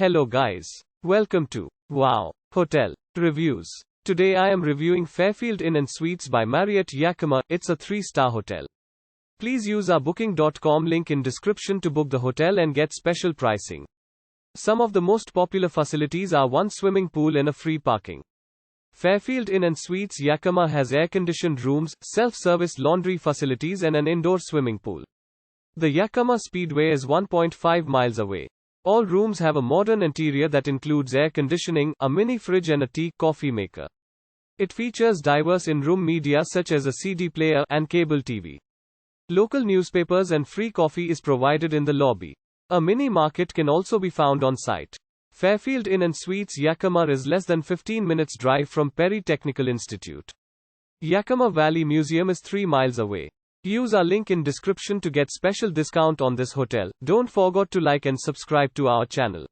Hello guys. Welcome to Wow Hotel Reviews. Today I am reviewing Fairfield Inn and Suites by Marriott Yakima. It's a 3-star hotel. Please use our booking.com link in description to book the hotel and get special pricing. Some of the most popular facilities are one swimming pool and a free parking. Fairfield Inn and Suites Yakima has air-conditioned rooms, self-service laundry facilities and an indoor swimming pool. The Yakima Speedway is 1.5 miles away. All rooms have a modern interior that includes air conditioning, a mini fridge and a tea/coffee maker. It features diverse in-room media such as a CD player and cable TV. Local newspapers and free coffee is provided in the lobby. A mini market can also be found on site. Fairfield Inn and Suites Yakima is less than 15 minutes drive from Perry Technical Institute. Yakima Valley Museum is 3 miles away. Use our link in description to get special discount on this hotel. Don't forget to like and subscribe to our channel.